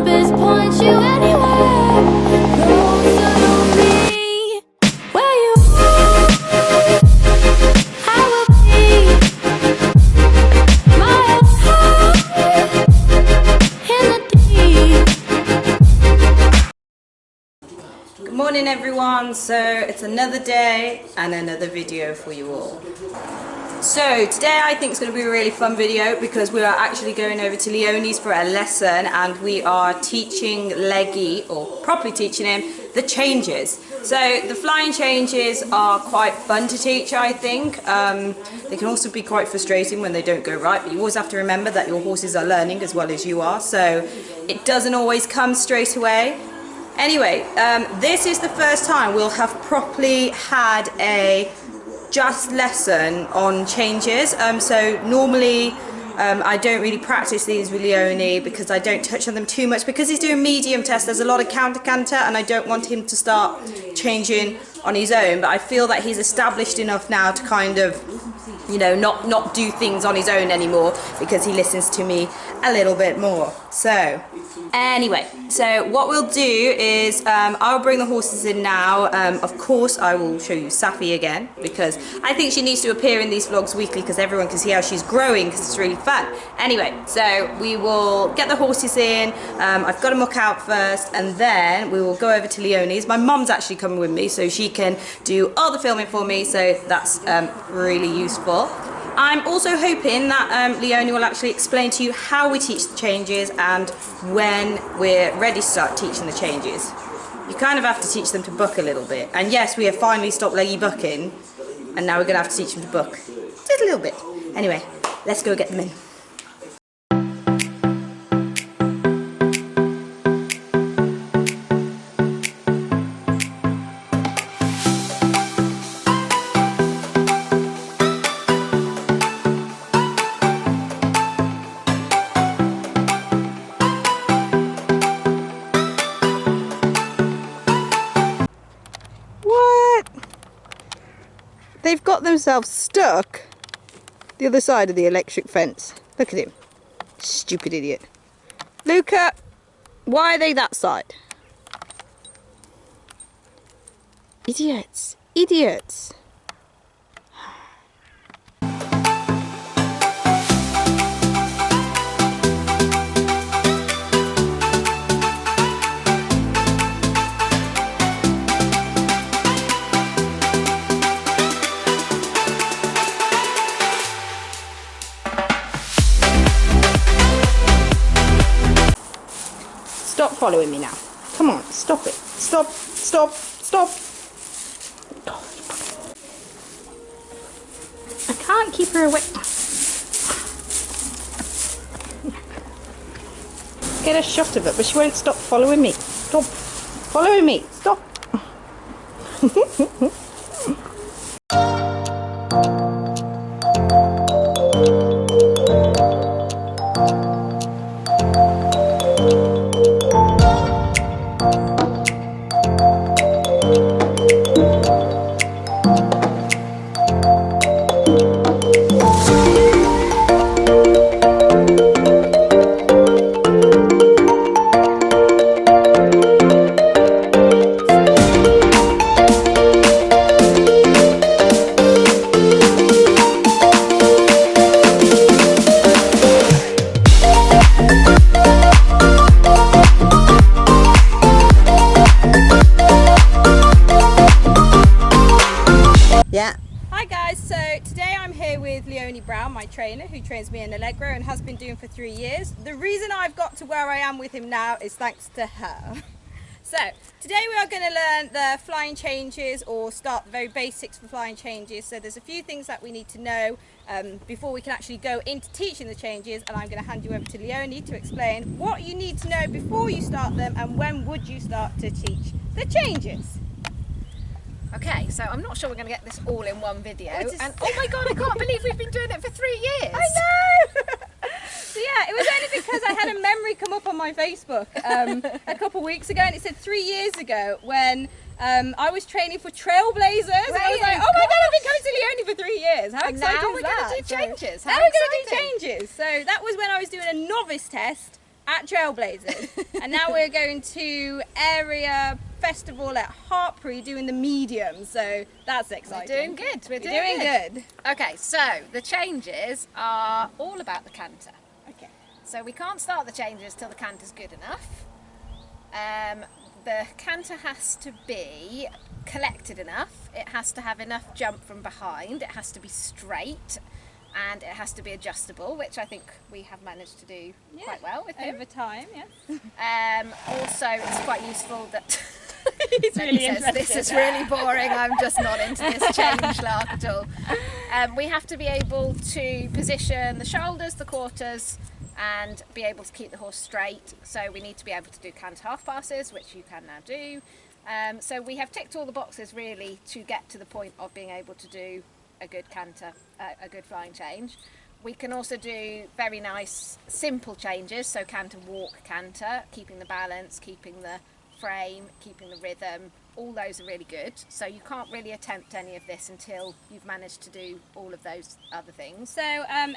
compass points you anywhere closer to me. Where you are, I will be. Miles high in the deep. Good morning everyone, so it's another day and another video for you all. So today I think it's going to be a really fun video because we are actually going over to Leonie's for a lesson and we are teaching Leggy, or properly teaching him, the changes. So the flying changes are quite fun to teach, I think. They can also be quite frustrating when they don't go right, but you always have to remember that your horses are learning as well as you are, so it doesn't always come straight away. Anyway, this is the first time we'll have properly had a just lesson on changes. So normally I don't really practice these with Leonie because I don't touch on them too much because he's doing medium test. There's a lot of counter canter and I don't want him to start changing on his own, but I feel that he's established enough now to kind of, you know, not do things on his own anymore because he listens to me a little bit more. So anyway, so what we'll do is I'll bring the horses in now. Of course I will show you Safi again because I think she needs to appear in these vlogs weekly because everyone can see how she's growing because it's really fun. Anyway, so we will get the horses in. I've got to muck out first and then we will go over to Leonie's. My mum's actually coming with me so she can do all the filming for me, so that's really useful. I'm also hoping that Leonie will actually explain to you how we teach the changes and when we're ready to start teaching the changes. You kind of have to teach them to buck a little bit. And yes, we have finally stopped Leggy bucking, and now we're going to have to teach them to buck. Just a little bit. Anyway, let's go get them in. They've got themselves stuck the other side of the electric fence. Look at him. Stupid idiot. Luca, why are they that side? Idiots. Idiots. Stop following me now. Come on, stop it. Stop, stop, stop. I can't keep her away. Get a shot of it, but she won't stop following me. Stop following me. Stop. Hi guys, so today I'm here with Leonie Brown, my trainer, who trains me in Allegro and has been doing for 3 years. The reason I've got to where I am with him now is thanks to her. So today we are going to learn the flying changes, or start the very basics for flying changes. So there's a few things that we need to know before we can actually go into teaching the changes, and I'm going to hand you over to Leonie to explain what you need to know before you start them and when would you start to teach the changes. Okay, so I'm not sure we're going to get this all in one video, and oh my god, I can't believe we've been doing it for 3 years! I know! So yeah, it was only because I had a memory come up on my Facebook a couple of weeks ago, and it said 3 years ago when I was training for Trailblazers, and I was like, oh my god, I've been going to Leonie for 3 years, how exciting now is we're that? going to do changes. Now we're going to do changes. So that was when I was doing a novice test at Trailblazers. And now we're going to area festival at Prix doing the medium, so that's exciting. We're doing good. We're doing good. Okay, so the changes are all about the canter. Okay. So we can't start the changes till the canter's good enough. The canter has to be collected enough. It has to have enough jump from behind. It has to be straight, and it has to be adjustable, which I think we have managed to do quite well with him. Over time, yes. Also, it's quite useful that He's really says, interested. this is really boring, I'm just not into this change lark at all. We have to be able to position the shoulders, the quarters, and be able to keep the horse straight. So we need to be able to do canter half passes, which you can now do. So we have ticked all the boxes really to get to the point of being able to do a good canter, a good flying change. We can also do very nice simple changes, so canter, walk, canter, keeping the balance, keeping the frame, keeping the rhythm. All those are really good. So you can't really attempt any of this until you've managed to do all of those other things. So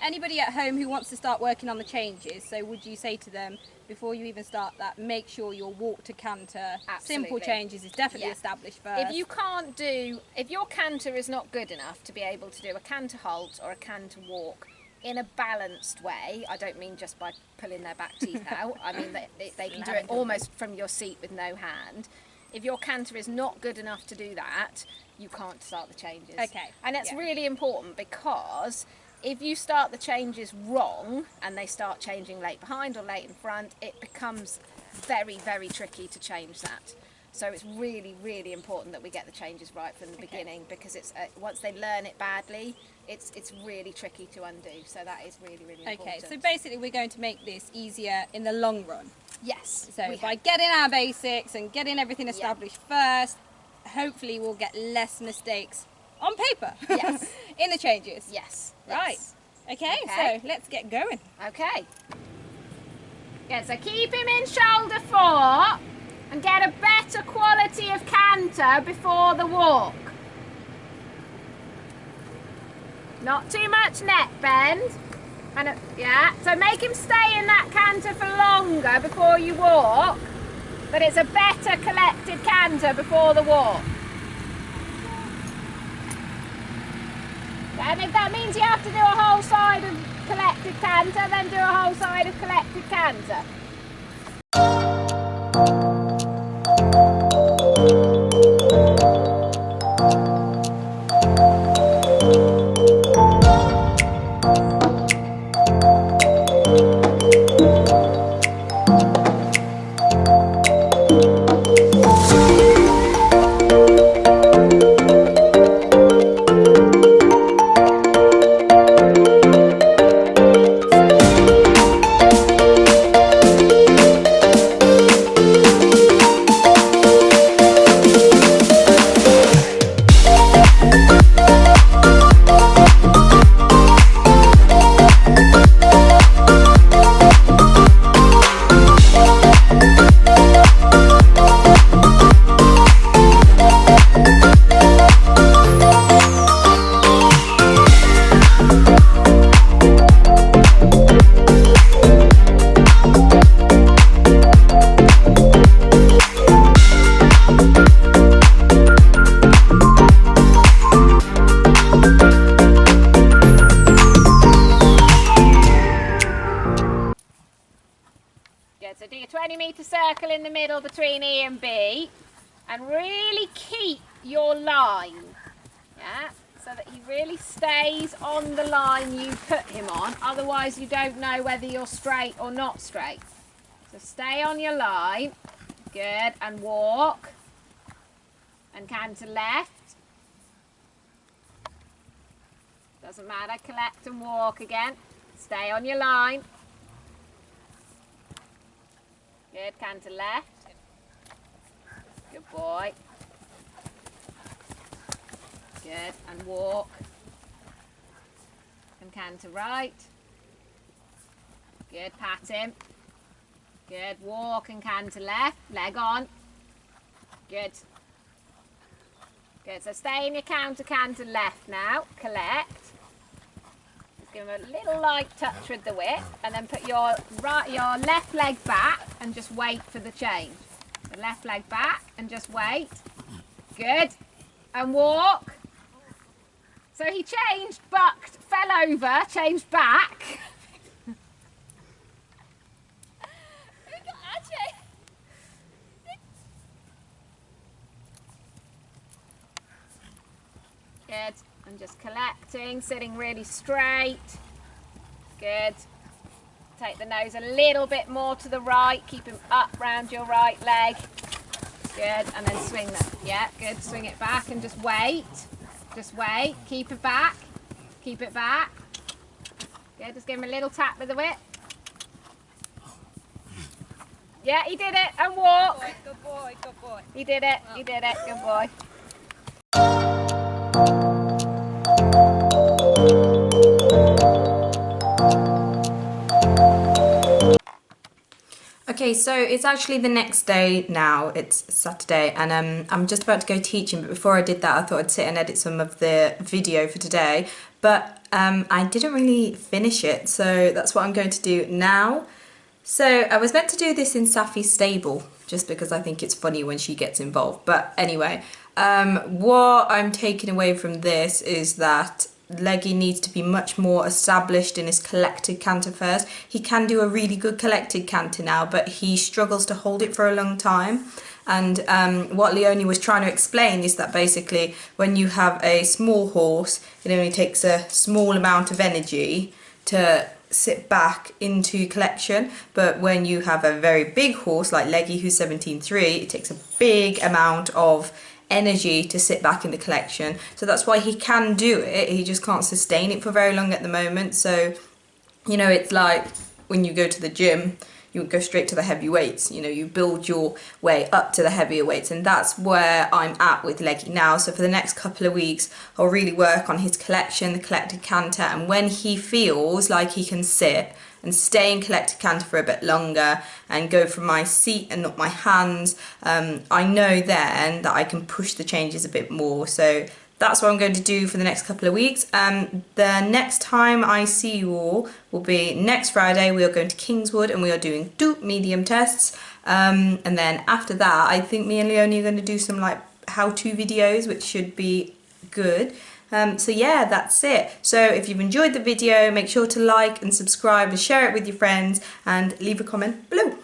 anybody at home who wants to start working on the changes, so would you say to them, before you even start that, make sure your walk to canter, simple Absolutely. changes is definitely established first. If you can't do, if your canter is not good enough to be able to do a canter halt or a canter walk in a balanced way, I don't mean just by pulling their back teeth out, I mean they can do it almost from your seat with no hand. If your canter is not good enough to do that, you can't start the changes. Okay. And that's really important, because if you start the changes wrong and they start changing late behind or late in front, it becomes very, very tricky to change that. So it's really, really important that we get the changes right from the beginning, because it's once they learn it badly, it's really tricky to undo. So that is really, really important. Okay, so basically we're going to make this easier in the long run. Yes. So by getting our basics and getting everything established first, hopefully we'll get less mistakes on paper. Yes. In the changes. Yes. Right. Yes. Okay, so let's get going. Okay. Yeah, so keep him in shoulder 4 and get a better quality of canter before the walk. Not too much neck bend. And yeah, so make him stay in that canter for longer before you walk, but it's a better collected canter before the walk. And if that means you have to do a whole side of collected canter, then do a whole side of collected canter. So do your 20-metre circle in the middle between E and B, and really keep your line, yeah, so that he really stays on the line you put him on, otherwise you don't know whether you're straight or not straight. So stay on your line, good, and walk, and canter left, doesn't matter, collect and walk again, stay on your line. Good, canter left. Good boy. Good, and walk. And canter right. Good, pat him. Good, walk and canter left. Leg on. Good. Good, so stay in your canter left now. Collect. Just give him a little light touch with the whip, and then put your left leg back and just wait for the change. The left leg back and just wait. Good. And walk. So he changed, bucked, fell over, changed back. Good. And just collecting, sitting really straight. Good. Take the nose a little bit more to the right. Keep him up round your right leg. Good. And then swing them. Yeah, good. Swing it back and just wait. Just wait. Keep it back. Keep it back. Good. Just give him a little tap with the whip. Yeah, he did it. And walk. Good boy, good boy. He did it. He did it. Good boy. Okay, so it's actually the next day now. It's Saturday, and I'm just about to go teaching. But before I did that, I thought I'd sit and edit some of the video for today. But I didn't really finish it, so that's what I'm going to do now. So I was meant to do this in Safi's stable, just because I think it's funny when she gets involved. But anyway, what I'm taking away from this is that Leggy needs to be much more established in his collected canter first. He can do a really good collected canter now, but he struggles to hold it for a long time. And what Leonie was trying to explain is that basically when you have a small horse, it only takes a small amount of energy to sit back into collection, but when you have a very big horse like Leggy, who's 17.3, it takes a big amount of energy to sit back in the collection. So that's why he can do it, he just can't sustain it for very long at the moment. So, you know, it's like when you go to the gym, you go straight to the heavy weights, you know, you build your way up to the heavier weights, and that's where I'm at with Leggy now. So for the next couple of weeks, I'll really work on his collection, the collected canter, and when he feels like he can sit and stay in collected canter for a bit longer and go from my seat and not my hands, I know then that I can push the changes a bit more. So that's what I'm going to do for the next couple of weeks. The next time I see you all will be next Friday. We are going to Kingswood and we are doing 2 medium tests. And then after that, I think me and Leonie are going to do some like how-to videos, which should be good. So yeah, that's it. So if you've enjoyed the video, make sure to like and subscribe and share it with your friends and leave a comment below.